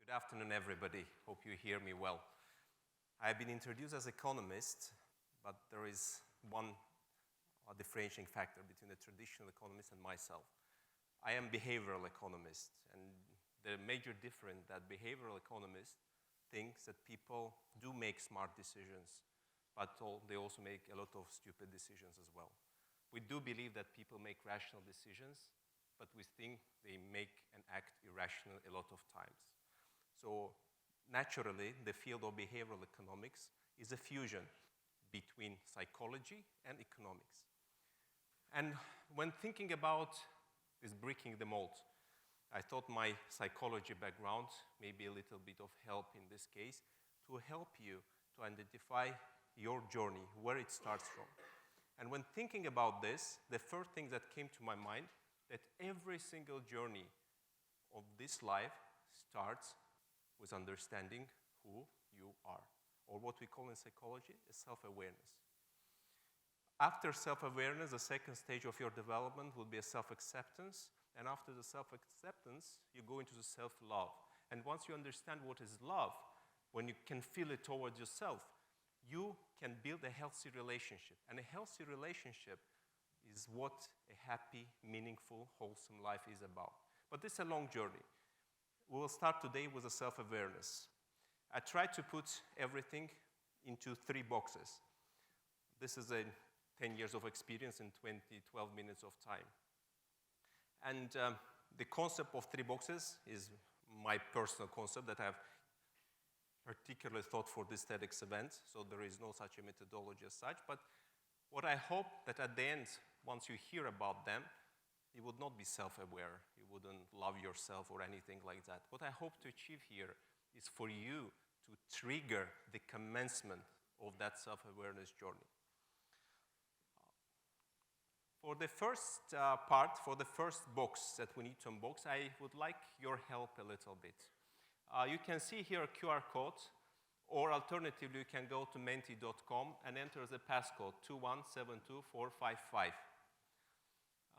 Good afternoon, everybody. Hope you hear me well. I have been introduced as economist, but there is one differentiating factor between the traditional economist and myself. I am behavioral economist, and the major difference that behavioral economist thinks that people do make smart decisions, but they also make a lot of stupid decisions as well. We do believe that people make rational decisions, but we think they make and act irrational a lot of times. So naturally, the field of behavioral economics is a fusion between psychology and economics. And when thinking about this breaking the mold, I thought my psychology background may be a little bit of help in this case to help you to identify your journey, where it starts from. And when thinking about this, the first thing that came to my mind that every single journey of this life starts with understanding who you are, or what we call in psychology a self-awareness. After self-awareness, the second stage of your development will be a self-acceptance, and after the self-acceptance, you go into the self-love. And once you understand what is love, when you can feel it towards yourself, you can build a healthy relationship. And a healthy relationship is what a happy, meaningful, wholesome life is about. But this is a long journey. We will start today with a self-awareness. I tried to put everything into 3 boxes. This is a 10 years of experience in 12 minutes of time. And the concept of 3 boxes is my personal concept that I have particularly thought for this TEDx event, so there is no such a methodology as such. But what I hope that at the end, once you hear about them, you would not be self-aware, you wouldn't love yourself or anything like that. What I hope to achieve here is for you to trigger the commencement of that self-awareness journey. For the first part, for the first box that we need to unbox, I would like your help a little bit. You can see here a QR code, or alternatively, you can go to menti.com and enter the passcode 2172455.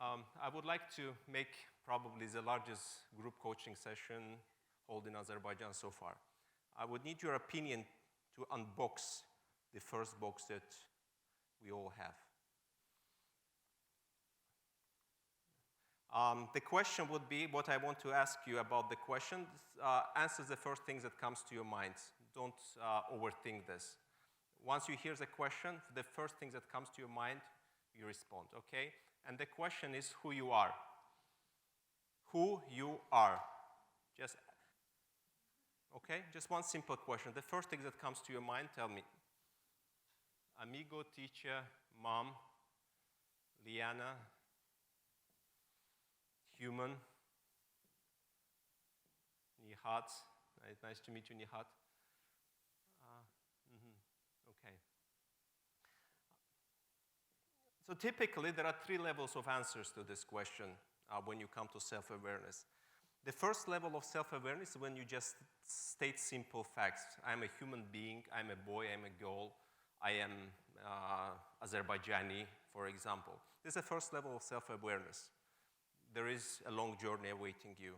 I would like to make probably the largest group coaching session held in Azerbaijan so far. I would need your opinion to unbox the first box that we all have. The question would be, what I want to ask you about the question, answer the first things that comes to your mind. Don't overthink this. Once you hear the question, the first thing that comes to your mind, you respond, okay? And the question is who you are. Who you are. Okay, just one simple question. The first thing that comes to your mind, tell me. Amigo, teacher, mom, Liana, human, Nihat. Nice to meet you, Nihat. Okay. So typically, there are 3 levels of answers to this question when you come to self-awareness. The first level of self-awareness is when you just state simple facts. I'm a human being, I'm a boy, I'm a girl, I am Azerbaijani, for example. This is the first level of self-awareness. There is a long journey awaiting you.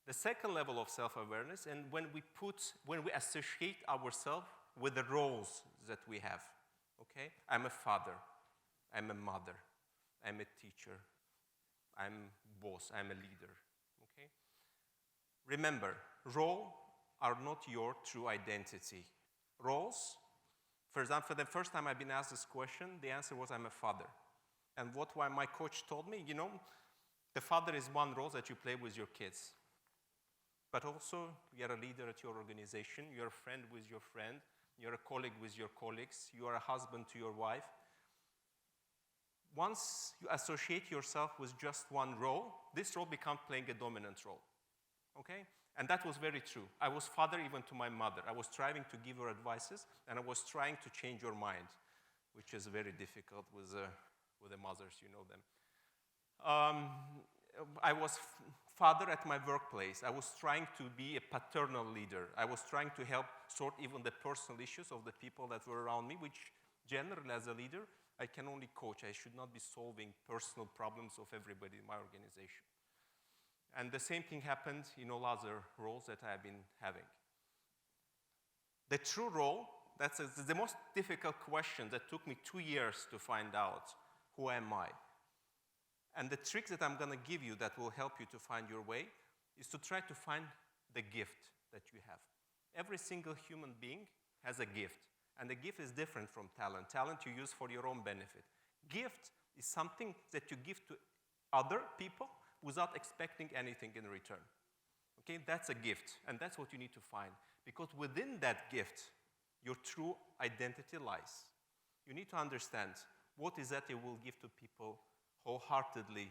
The second level of self-awareness, and when we associate ourselves with the roles that we have, okay? I'm a father, I'm a mother, I'm a teacher, I'm a boss, I'm a leader, okay? Remember, roles are not your true identity. Roles, for example, for the first time I've been asked this question, the answer was I'm a father. And why my coach told me, you know, the father is one role that you play with your kids. But also, you're a leader at your organization, you're a friend with your friend, you're a colleague with your colleagues, you are a husband to your wife. Once you associate yourself with just one role, this role becomes playing a dominant role, okay? And that was very true. I was father even to my mother. I was striving to give her advices, and I was trying to change her mind, which is very difficult with the mothers, you know them. I was father at my workplace. I was trying to be a paternal leader. I was trying to help sort even the personal issues of the people that were around me, which generally as a leader, I can only coach. I should not be solving personal problems of everybody in my organization. And the same thing happened in all other roles that I have been having. The true role, that's the most difficult question that took me 2 years to find out. Who am I? And the trick that I'm going to give you that will help you to find your way is to try to find the gift that you have. Every single human being has a gift. And the gift is different from talent. Talent you use for your own benefit. Gift is something that you give to other people without expecting anything in return. Okay, that's a gift, and that's what you need to find. Because within that gift, your true identity lies. You need to understand what is that you will give to people wholeheartedly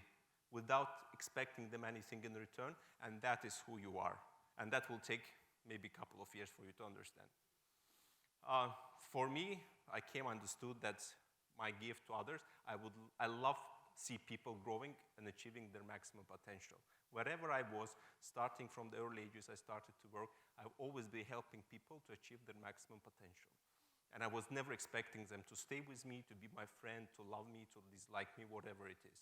without expecting them anything in return, and that is who you are. And that will take maybe a couple of years for you to understand. For me, I understood that my gift to others, I love see people growing and achieving their maximum potential. Wherever I was, starting from the early ages I started to work, I've always been helping people to achieve their maximum potential. And I was never expecting them to stay with me, to be my friend, to love me, to dislike me, whatever it is.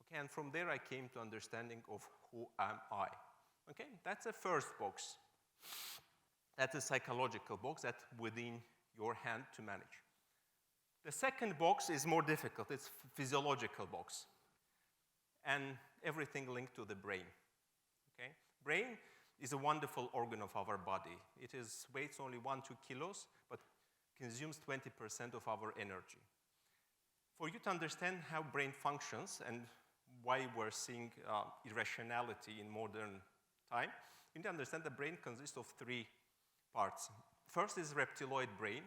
Okay, and from there I came to understanding of who am I. Okay, that's the first box. That's a psychological box that's within your hand to manage. The second box is more difficult. It's physiological box. And everything linked to the brain. Okay? Brain is a wonderful organ of our body. It weighs only 1-2 kilos, but consumes 20% of our energy. For you to understand how brain functions and why we're seeing irrationality in modern time, you need to understand the brain consists of 3 parts. First is reptiloid brain.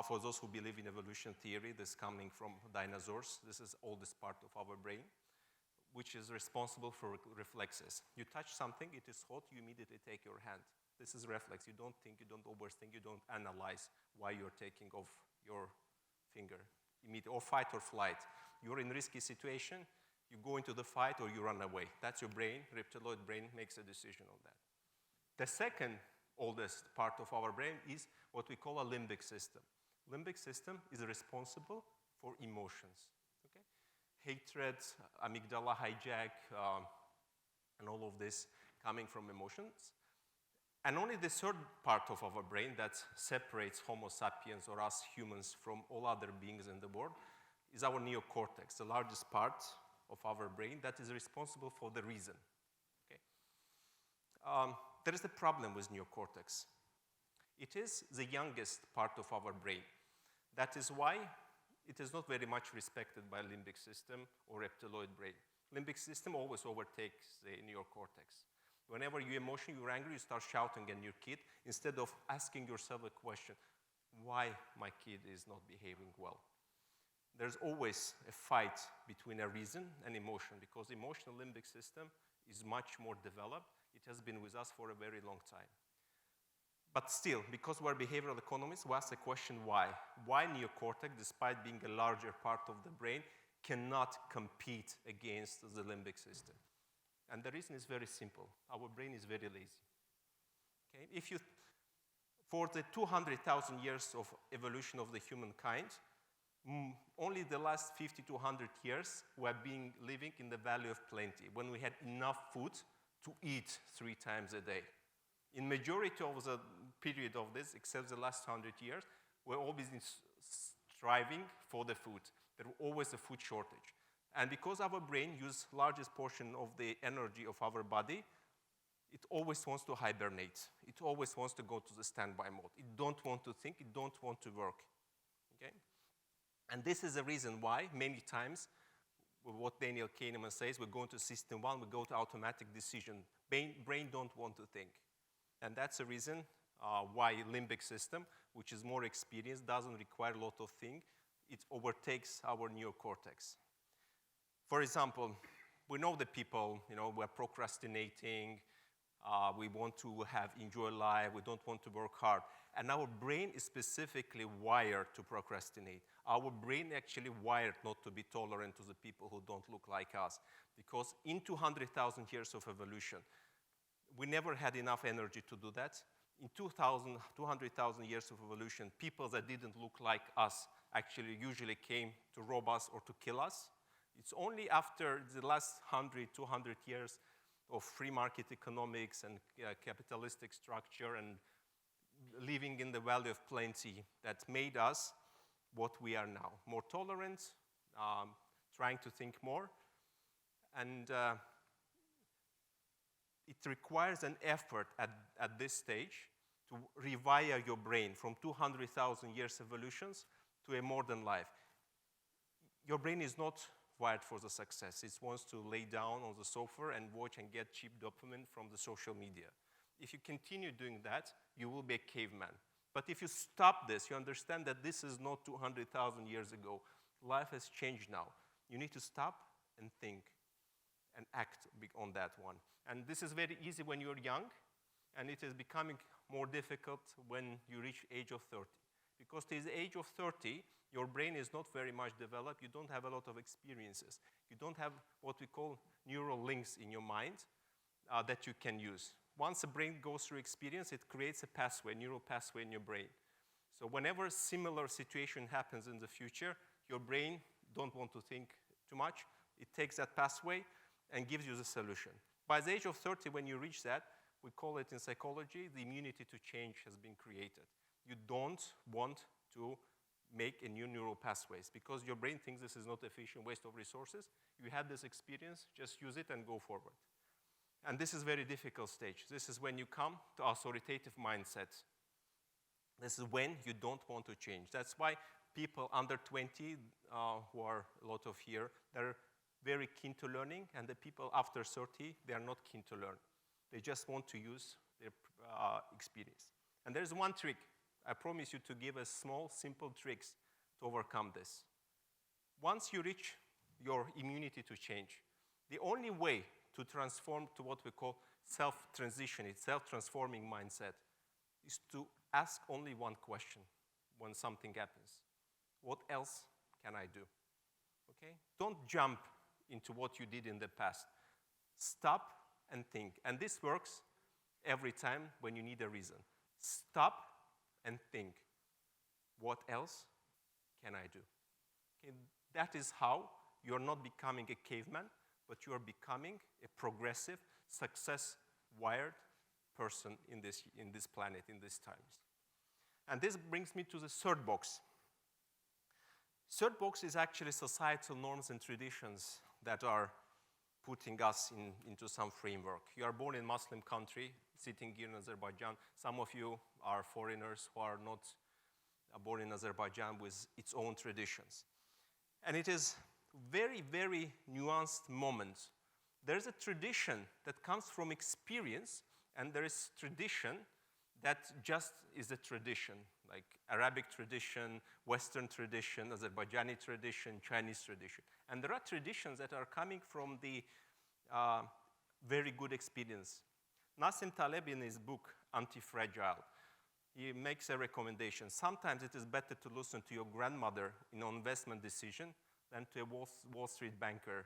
For those who believe in evolution theory, this is coming from dinosaurs. This is the oldest part of our brain, which is responsible for reflexes. You touch something, it is hot, you immediately take your hand. This is reflex. You don't think, you don't overthink, you don't analyze why you're taking off your finger. Or fight or flight. You're in a risky situation, you go into the fight or you run away. That's your brain. Reptiloid brain makes a decision on that. The second oldest part of our brain is what we call a limbic system. Limbic system is responsible for emotions. Okay? Hatred, amygdala hijack, and all of this coming from emotions. And only the third part of our brain that separates Homo sapiens or us humans from all other beings in the world is our neocortex, the largest part of our brain that is responsible for the reason. Okay? There is a problem with neocortex. It is the youngest part of our brain. That is why it is not very much respected by limbic system or reptiloid brain. Limbic system always overtakes the neocortex. Whenever you're emotional, you're angry, you start shouting at your kid instead of asking yourself a question, why my kid is not behaving well? There's always a fight between a reason and emotion because the emotional limbic system is much more developed. It has been with us for a very long time. But still, because we're behavioral economists, we ask the question why. Why neocortex, despite being a larger part of the brain, cannot compete against the limbic system? And the reason is very simple. Our brain is very lazy. Okay? For the 200,000 years of evolution of the humankind, only the last 50 to 100 years we have been living in the valley of plenty, when we had enough food to eat 3 times a day. In majority of the period of this, except the last 100 years, we're always striving for the food. There was always a food shortage. And because our brain uses largest portion of the energy of our body, it always wants to hibernate. It always wants to go to the standby mode. It don't want to think, it don't want to work. Okay? And this is the reason why many times, what Daniel Kahneman says, we go into system 1, we go to automatic decision. Brain don't want to think. And that's the reason why limbic system, which is more experienced, doesn't require a lot of things. It overtakes our neocortex. For example, we know that people, we're procrastinating, we want to enjoy life, we don't want to work hard. And our brain is specifically wired to procrastinate. Our brain actually wired not to be tolerant to the people who don't look like us. Because in 200,000 years of evolution, we never had enough energy to do that. In 200,000 years of evolution, people that didn't look like us actually usually came to rob us or to kill us. It's only after the last 100, 200 years of free market economics and capitalistic structure and living in the valley of plenty that made us what we are now. More tolerant, trying to think more, and it requires an effort at this stage to rewire your brain from 200,000 years evolutions to a modern life. Your brain is not wired for the success. It wants to lay down on the sofa and watch and get cheap dopamine from the social media. If you continue doing that, you will be a caveman. But if you stop this, you understand that this is not 200,000 years ago. Life has changed now. You need to stop and think and act on that one. And this is very easy when you're young, and it is becoming more difficult when you reach age of 30. Because to the age of 30, your brain is not very much developed. You don't have a lot of experiences. You don't have what we call neural links in your mind that you can use. Once the brain goes through experience, it creates a pathway, neural pathway in your brain. So whenever a similar situation happens in the future, your brain don't want to think too much. It takes that pathway and gives you the solution. By the age of 30, when you reach that, we call it in psychology, the immunity to change has been created. You don't want to make a new neural pathways because your brain thinks this is not efficient, waste of resources. You had this experience, just use it and go forward. And this is a very difficult stage. This is when you come to authoritative mindset. This is when you don't want to change. That's why people under 20, who are a lot of here, they're very keen to learning, and the people after 30, they are not keen to learn. They just want to use their experience. And there's one trick. I promise you to give us small, simple tricks to overcome this. Once you reach your immunity to change, the only way to transform to what we call self-transition, it's self-transforming mindset, is to ask only one question when something happens. What else can I do? Okay? Don't jump into what you did in the past. Stop and think. And this works every time when you need a reason. Stop and think. What else can I do? Okay? That is how you're not becoming a caveman, but you are becoming a progressive, success-wired person in this planet, in these times. And this brings me to the third box. Third box is actually societal norms and traditions that are putting us into some framework. You are born in a Muslim country, sitting here in Azerbaijan. Some of you are foreigners who are not born in Azerbaijan with its own traditions. And it is very, very nuanced moment. There's a tradition that comes from experience, and there is tradition that just is a tradition, like Arabic tradition, Western tradition, Azerbaijani tradition, Chinese tradition. And there are traditions that are coming from the very good experience. Nassim Taleb, in his book, Anti-Fragile, he makes a recommendation. Sometimes it is better to listen to your grandmother in an investment decision than to a Wall Street banker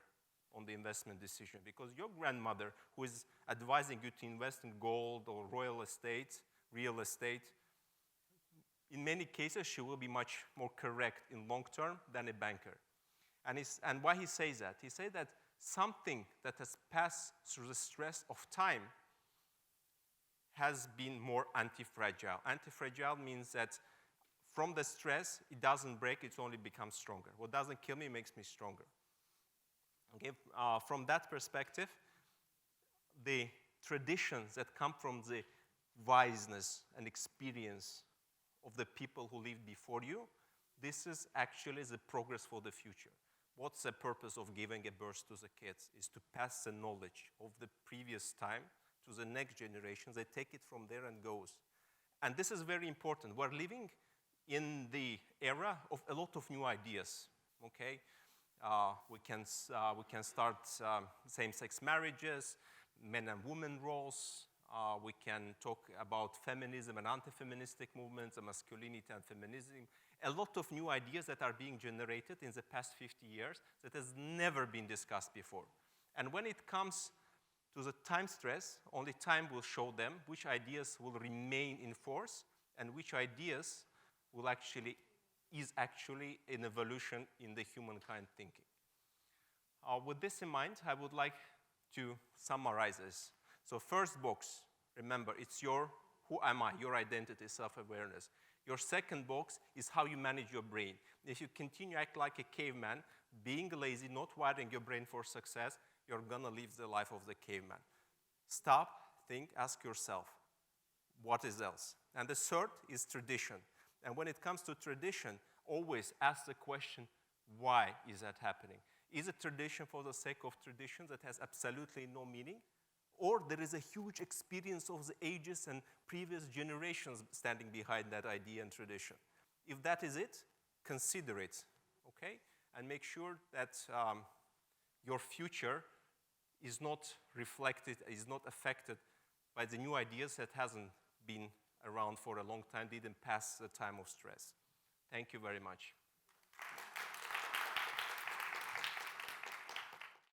on the investment decision. Because your grandmother, who is advising you to invest in gold or real estate, in many cases, she will be much more correct in long term than a banker. And why he says that? He says that something that has passed through the stress of time has been more anti-fragile. Anti-fragile means that from the stress, it doesn't break, it only becomes stronger. What doesn't kill me makes me stronger. Okay? From that perspective, the traditions that come from the wiseness and experience of the people who lived before you, this is actually the progress for the future. What's the purpose of giving a birth to the kids? Is to pass the knowledge of the previous time to the next generation. They take it from there and goes. And this is very important. We're living in the era of a lot of new ideas, okay? We can start same-sex marriages, men and women roles. We can talk about feminism and anti-feministic movements, and masculinity and feminism. A lot of new ideas that are being generated in the past 50 years that has never been discussed before. And when it comes to the time stress, only time will show them which ideas will remain in force and which ideas is actually an evolution in the humankind thinking. With this in mind, I would like to summarize this. So first box, remember, it's your who am I, your identity, self-awareness. Your second box is how you manage your brain. If you continue to act like a caveman, being lazy, not wiring your brain for success, you're gonna live the life of the caveman. Stop, think, ask yourself, what is else? And the third is tradition. And when it comes to tradition, always ask the question, why is that happening? Is it tradition for the sake of tradition that has absolutely no meaning? Or there is a huge experience of the ages and previous generations standing behind that idea and tradition. If that is it, consider it, okay? And make sure that your future is not reflected, is not affected by the new ideas that hasn't been around for a long time, didn't pass the time of stress. Thank you very much.